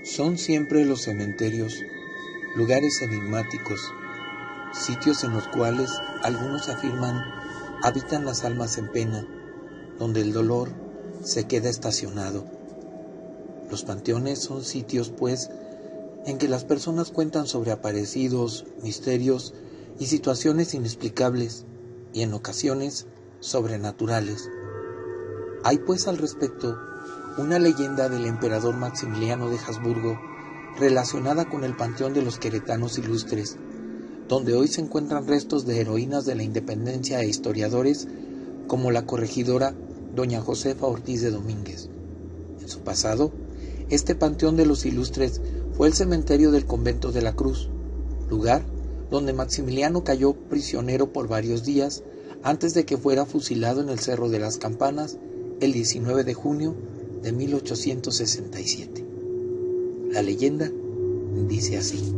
Son siempre los cementerios lugares enigmáticos, sitios en los cuales algunos afirman habitan las almas en pena, donde el dolor se queda estacionado. Los panteones son sitios, pues, en que las personas cuentan sobre aparecidos, misterios y situaciones inexplicables, y en ocasiones sobrenaturales. Hay, pues, al respecto una leyenda del emperador Maximiliano de Habsburgo relacionada con el panteón de los queretanos ilustres, donde hoy se encuentran restos de heroínas de la independencia e historiadores como la corregidora doña Josefa Ortiz de Domínguez. En su pasado, este panteón de los ilustres fue el cementerio del convento de la Cruz, lugar donde Maximiliano cayó prisionero por varios días antes de que fuera fusilado en el Cerro de las Campanas el 19 de junio de 1867. La leyenda dice así: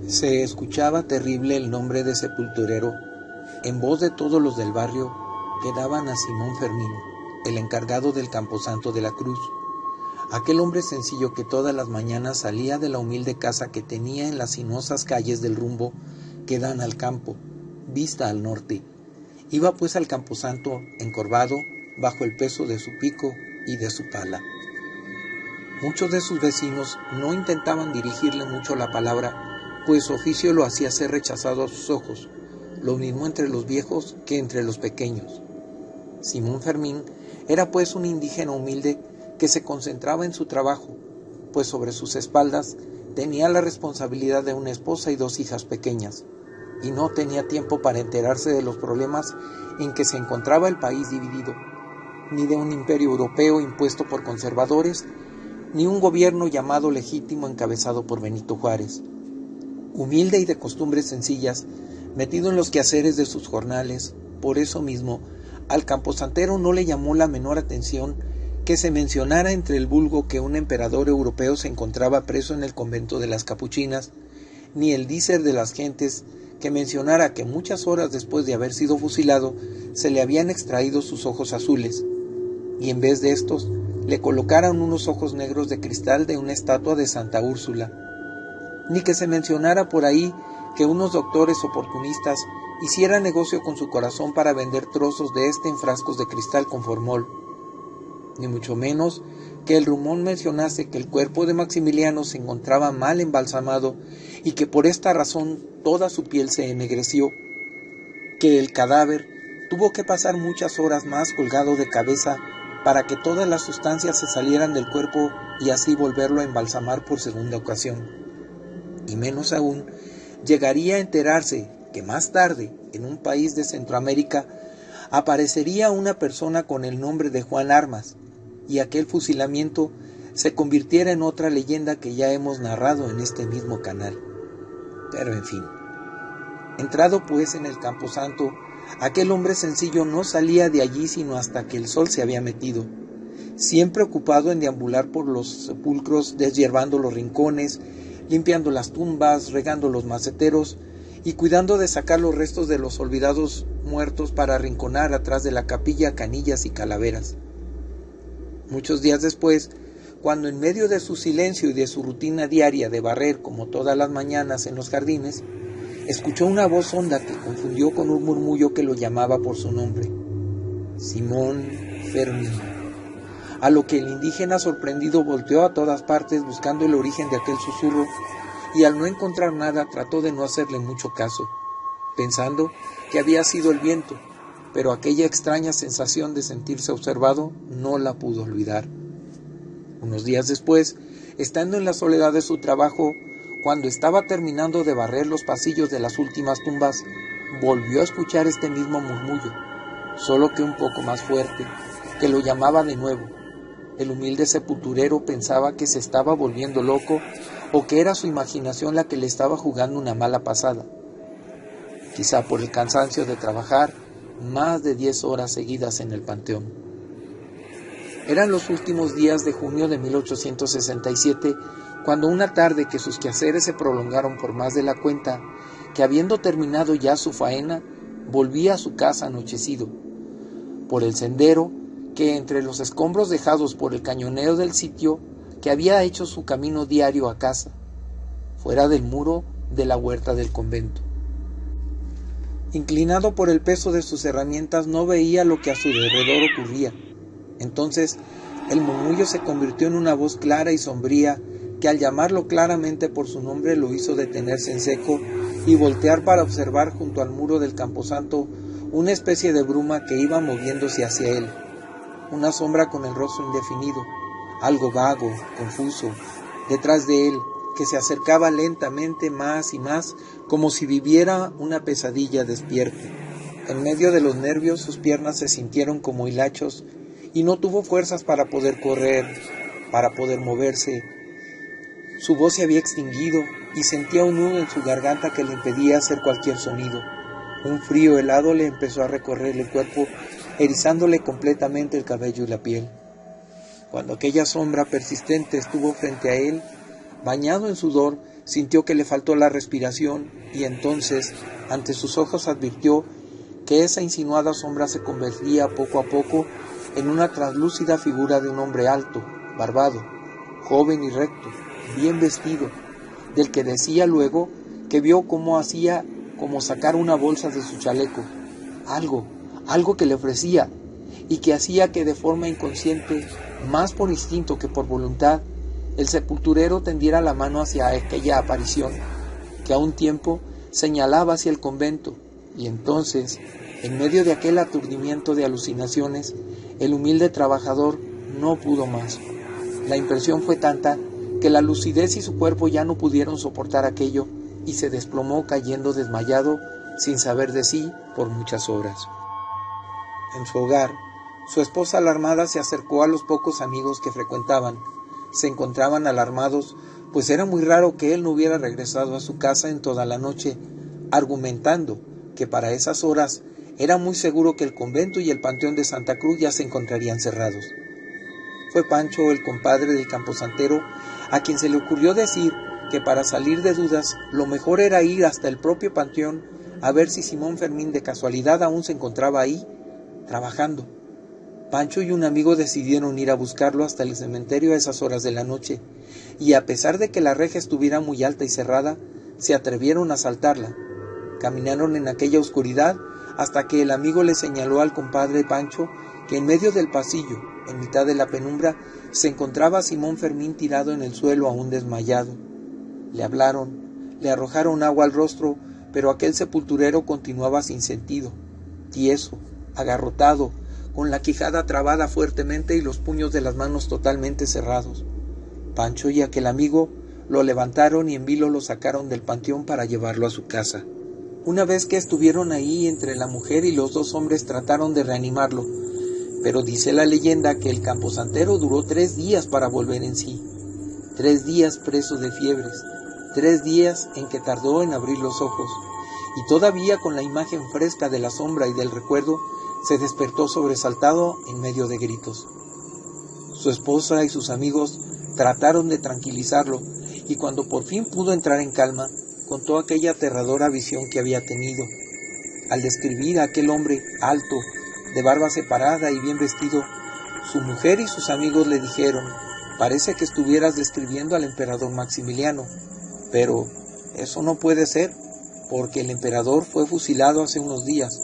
se escuchaba terrible el nombre de sepulturero en voz de todos los del barrio que daban a Simón Fermín, el encargado del camposanto de la Cruz, aquel hombre sencillo que todas las mañanas salía de la humilde casa que tenía en las sinuosas calles del rumbo que dan al campo, vista al norte. Iba pues al camposanto encorvado bajo el peso de su pico y de su pala. Muchos de sus vecinos no intentaban dirigirle mucho la palabra, pues su oficio lo hacía ser rechazado a sus ojos, lo mismo entre los viejos que entre los pequeños. Simón Fermín era pues un indígena humilde que se concentraba en su trabajo, pues sobre sus espaldas tenía la responsabilidad de una esposa y 2 hijas pequeñas, y no tenía tiempo para enterarse de los problemas en que se encontraba el país dividido, ni de un imperio europeo impuesto por conservadores, ni un gobierno llamado legítimo encabezado por Benito Juárez. Humilde y de costumbres sencillas, metido en los quehaceres de sus jornales, por eso mismo, al camposantero no le llamó la menor atención que se mencionara entre el vulgo que un emperador europeo se encontraba preso en el convento de las Capuchinas, ni el dícer de las gentes que mencionara que muchas horas después de haber sido fusilado se le habían extraído sus ojos azules, y en vez de estos le colocaran unos ojos negros de cristal de una estatua de Santa Úrsula, ni que se mencionara por ahí que unos doctores oportunistas hicieran negocio con su corazón para vender trozos de este en frascos de cristal con formol, ni mucho menos que el rumor mencionase que el cuerpo de Maximiliano se encontraba mal embalsamado y que por esta razón toda su piel se ennegreció, que el cadáver tuvo que pasar muchas horas más colgado de cabeza para que todas las sustancias se salieran del cuerpo y así volverlo a embalsamar por segunda ocasión. Y menos aún, llegaría a enterarse que más tarde, en un país de Centroamérica, aparecería una persona con el nombre de Juan Armas, y aquel fusilamiento se convirtiera en otra leyenda que ya hemos narrado en este mismo canal. Pero en fin, entrado pues en el camposanto, aquel hombre sencillo no salía de allí sino hasta que el sol se había metido, siempre ocupado en deambular por los sepulcros, deshiervando los rincones, limpiando las tumbas, regando los maceteros y cuidando de sacar los restos de los olvidados muertos para arrinconar atrás de la capilla canillas y calaveras. Muchos días después, cuando en medio de su silencio y de su rutina diaria de barrer como todas las mañanas en los jardines, escuchó una voz honda que confundió con un murmullo que lo llamaba por su nombre: Simón Fermín. A lo que el indígena sorprendido volteó a todas partes buscando el origen de aquel susurro, y al no encontrar nada trató de no hacerle mucho caso, pensando que había sido el viento, pero aquella extraña sensación de sentirse observado no la pudo olvidar. Unos días después, estando en la soledad de su trabajo, cuando estaba terminando de barrer los pasillos de las últimas tumbas, volvió a escuchar este mismo murmullo, solo que un poco más fuerte, que lo llamaba de nuevo. El humilde sepulturero pensaba que se estaba volviendo loco o que era su imaginación la que le estaba jugando una mala pasada, quizá por el cansancio de trabajar más de 10 horas seguidas en el panteón. Eran los últimos días de junio de 1867, cuando una tarde que sus quehaceres se prolongaron por más de la cuenta, que habiendo terminado ya su faena, volvía a su casa anochecido. Por el sendero, que entre los escombros dejados por el cañoneo del sitio, que había hecho su camino diario a casa, fuera del muro de la huerta del convento. Inclinado por el peso de sus herramientas, no veía lo que a su alrededor ocurría. Entonces, el murmullo se convirtió en una voz clara y sombría que al llamarlo claramente por su nombre lo hizo detenerse en seco y voltear para observar junto al muro del camposanto una especie de bruma que iba moviéndose hacia él, una sombra con el rostro indefinido, algo vago, confuso, detrás de él, que se acercaba lentamente más y más, como si viviera una pesadilla despierta. En medio de los nervios sus piernas se sintieron como hilachos y no tuvo fuerzas para poder correr, para poder moverse. Su voz se había extinguido y sentía un nudo en su garganta que le impedía hacer cualquier sonido. Un frío helado le empezó a recorrer el cuerpo, erizándole completamente el cabello y la piel. Cuando aquella sombra persistente estuvo frente a él, bañado en sudor, sintió que le faltó la respiración y entonces, ante sus ojos advirtió que esa insinuada sombra se convertía poco a poco en una translúcida figura de un hombre alto, barbado, joven y recto, bien vestido, del que decía luego que vio cómo hacía como sacar una bolsa de su chaleco, algo que le ofrecía y que hacía que de forma inconsciente, más por instinto que por voluntad, el sepulturero tendiera la mano hacia aquella aparición, que a un tiempo señalaba hacia el convento, y entonces, en medio de aquel aturdimiento de alucinaciones, el humilde trabajador no pudo más. La impresión fue tanta que la lucidez y su cuerpo ya no pudieron soportar aquello, y se desplomó cayendo desmayado, sin saber de sí, por muchas horas. En su hogar, su esposa alarmada se acercó a los pocos amigos que frecuentaban. Se encontraban alarmados, pues era muy raro que él no hubiera regresado a su casa en toda la noche, argumentando que para esas horas era muy seguro que el convento y el panteón de Santa Cruz ya se encontrarían cerrados. Fue Pancho, el compadre del camposantero, a quien se le ocurrió decir que para salir de dudas lo mejor era ir hasta el propio panteón a ver si Simón Fermín de casualidad aún se encontraba ahí, trabajando. Pancho y un amigo decidieron ir a buscarlo hasta el cementerio a esas horas de la noche, y a pesar de que la reja estuviera muy alta y cerrada, se atrevieron a saltarla. Caminaron en aquella oscuridad hasta que el amigo le señaló al compadre Pancho que en medio del pasillo, en mitad de la penumbra, se encontraba Simón Fermín tirado en el suelo aún desmayado. Le hablaron, le arrojaron agua al rostro, pero aquel sepulturero continuaba sin sentido, tieso, agarrotado, con la quijada trabada fuertemente y los puños de las manos totalmente cerrados. Pancho y aquel amigo lo levantaron y en vilo lo sacaron del panteón para llevarlo a su casa. Una vez que estuvieron ahí, entre la mujer y los dos hombres trataron de reanimarlo, pero dice la leyenda que el camposantero duró 3 días para volver en sí, 3 días preso de fiebres, 3 días en que tardó en abrir los ojos, y todavía con la imagen fresca de la sombra y del recuerdo, se despertó sobresaltado en medio de gritos. Su esposa y sus amigos trataron de tranquilizarlo, y cuando por fin pudo entrar en calma, contó aquella aterradora visión que había tenido. Al describir a aquel hombre alto, de barba separada y bien vestido, su mujer y sus amigos le dijeron: «Parece que estuvieras describiendo al emperador Maximiliano, pero eso no puede ser, porque el emperador fue fusilado hace unos días»,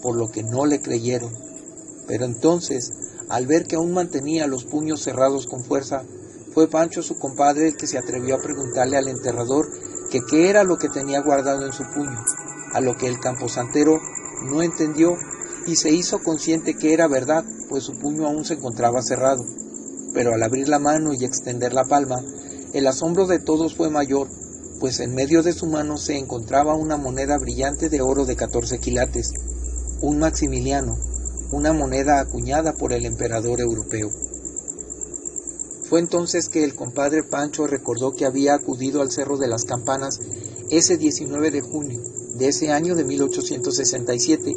por lo que no le creyeron. Pero entonces, al ver que aún mantenía los puños cerrados con fuerza, fue Pancho, su compadre, el que se atrevió a preguntarle al enterrador que qué era lo que tenía guardado en su puño, a lo que el camposantero no entendió y se hizo consciente que era verdad, pues su puño aún se encontraba cerrado. Pero al abrir la mano y extender la palma, el asombro de todos fue mayor, pues en medio de su mano se encontraba una moneda brillante de oro de 14 quilates, un Maximiliano, una moneda acuñada por el emperador europeo. Fue entonces que el compadre Pancho recordó que había acudido al Cerro de las Campanas ese 19 de junio de ese año de 1867,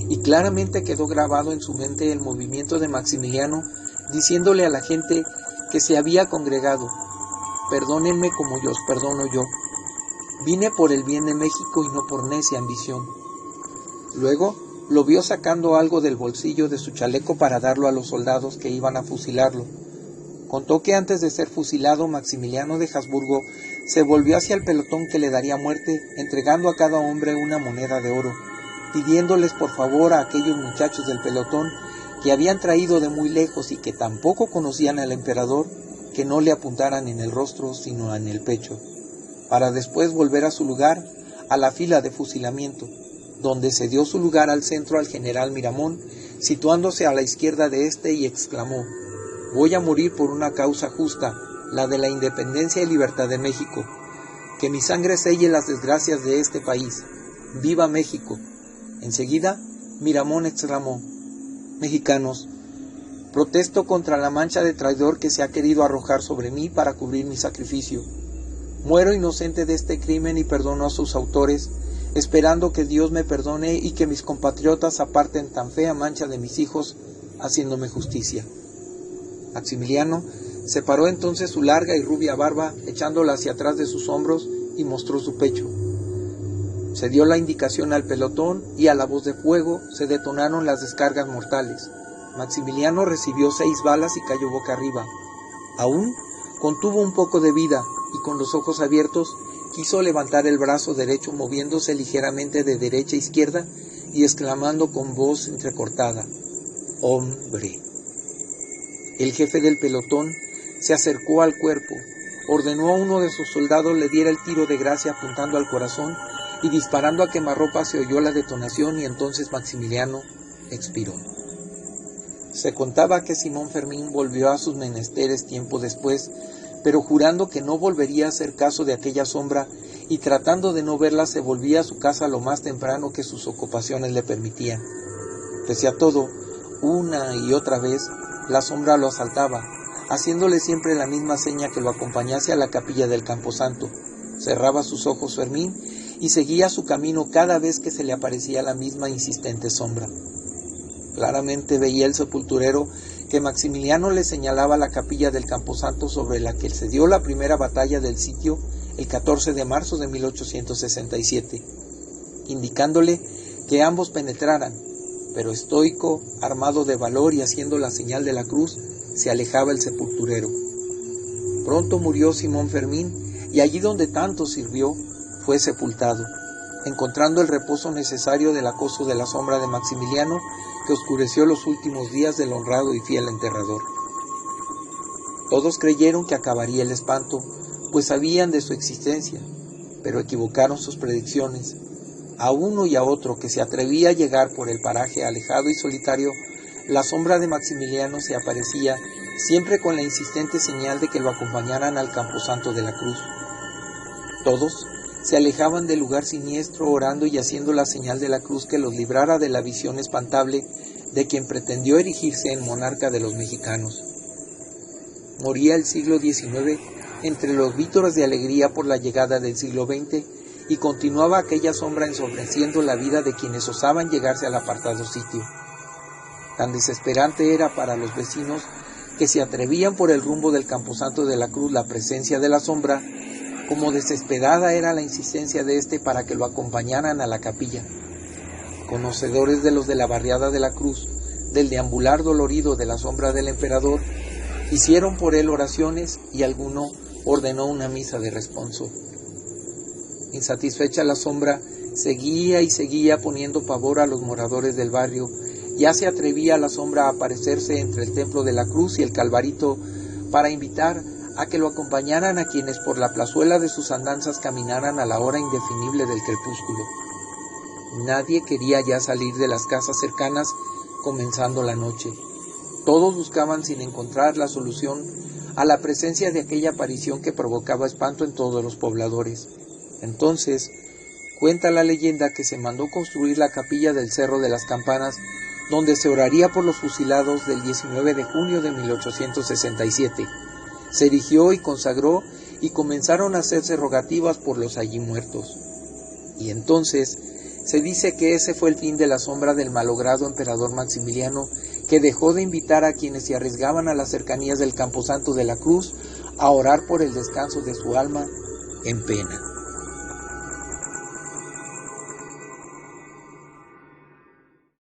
y claramente quedó grabado en su mente el movimiento de Maximiliano diciéndole a la gente que se había congregado: «Perdónenme como yo os perdono yo. Vine por el bien de México y no por necia ambición». Luego lo vio sacando algo del bolsillo de su chaleco para darlo a los soldados que iban a fusilarlo. Contó que antes de ser fusilado, Maximiliano de Habsburgo se volvió hacia el pelotón que le daría muerte, entregando a cada hombre una moneda de oro, pidiéndoles por favor a aquellos muchachos del pelotón que habían traído de muy lejos y que tampoco conocían al emperador, que no le apuntaran en el rostro sino en el pecho, para después volver a su lugar, a la fila de fusilamiento, donde cedió su lugar al centro al general Miramón, situándose a la izquierda de éste, y exclamó: «Voy a morir por una causa justa, la de la independencia y libertad de México. Que mi sangre selle las desgracias de este país. ¡Viva México!». Enseguida, Miramón exclamó: «Mexicanos, protesto contra la mancha de traidor que se ha querido arrojar sobre mí para cubrir mi sacrificio. Muero inocente de este crimen y perdono a sus autores, esperando que Dios me perdone y que mis compatriotas aparten tan fea mancha de mis hijos, haciéndome justicia». Maximiliano separó entonces su larga y rubia barba, echándola hacia atrás de sus hombros, y mostró su pecho. Se dio la indicación al pelotón y a la voz de fuego se detonaron las descargas mortales. Maximiliano recibió 6 balas y cayó boca arriba. Aún contuvo un poco de vida y con los ojos abiertos quiso levantar el brazo derecho, moviéndose ligeramente de derecha a izquierda y exclamando con voz entrecortada: «¡Hombre!». El jefe del pelotón se acercó al cuerpo, ordenó a uno de sus soldados le diera el tiro de gracia apuntando al corazón, y disparando a quemarropa se oyó la detonación, y entonces Maximiliano expiró. Se contaba que Simón Fermín volvió a sus menesteres tiempo después, pero jurando que no volvería a hacer caso de aquella sombra, y tratando de no verla se volvía a su casa lo más temprano que sus ocupaciones le permitían. Pese a todo, una y otra vez, la sombra lo asaltaba, haciéndole siempre la misma seña que lo acompañase a la capilla del Camposanto. Cerraba sus ojos Fermín y seguía su camino cada vez que se le aparecía la misma insistente sombra. Claramente veía el sepulturero que Maximiliano le señalaba la capilla del Camposanto, sobre la que se dio la primera batalla del sitio el 14 de marzo de 1867, indicándole que ambos penetraran, pero estoico, armado de valor y haciendo la señal de la cruz, se alejaba el sepulturero. Pronto murió Simón Fermín, y allí donde tanto sirvió, fue sepultado, encontrando el reposo necesario del acoso de la sombra de Maximiliano, que oscureció los últimos días del honrado y fiel enterrador. Todos creyeron que acabaría el espanto, pues sabían de su existencia, pero equivocaron sus predicciones. A uno y a otro que se atrevía a llegar por el paraje alejado y solitario, la sombra de Maximiliano se aparecía, siempre con la insistente señal de que lo acompañaran al Camposanto de la Cruz. Todos se alejaban del lugar siniestro, orando y haciendo la señal de la cruz que los librara de la visión espantable de quien pretendió erigirse en monarca de los mexicanos. Moría el siglo XIX entre los vítores de alegría por la llegada del siglo XX, y continuaba aquella sombra ensombreciendo la vida de quienes osaban llegarse al apartado sitio. Tan desesperante era para los vecinos que se atrevían por el rumbo del Camposanto de la Cruz la presencia de la sombra, como desesperada era la insistencia de éste para que lo acompañaran a la capilla. Conocedores de los de la barriada de la Cruz, del deambular dolorido de la sombra del emperador, hicieron por él oraciones, y alguno ordenó una misa de responso. Insatisfecha la sombra, seguía y seguía poniendo pavor a los moradores del barrio. Ya se atrevía la sombra a aparecerse entre el templo de la Cruz y el Calvarito para invitar a que lo acompañaran a quienes por la plazuela de sus andanzas caminaran a la hora indefinible del crepúsculo. Nadie quería ya salir de las casas cercanas comenzando la noche. Todos buscaban sin encontrar la solución a la presencia de aquella aparición que provocaba espanto en todos los pobladores. Entonces, cuenta la leyenda que se mandó construir la capilla del Cerro de las Campanas, donde se oraría por los fusilados del 19 de junio de 1867. Se erigió y consagró, y comenzaron a hacerse rogativas por los allí muertos. Y entonces se dice que ese fue el fin de la sombra del malogrado emperador Maximiliano, que dejó de invitar a quienes se arriesgaban a las cercanías del Camposanto de la Cruz a orar por el descanso de su alma en pena.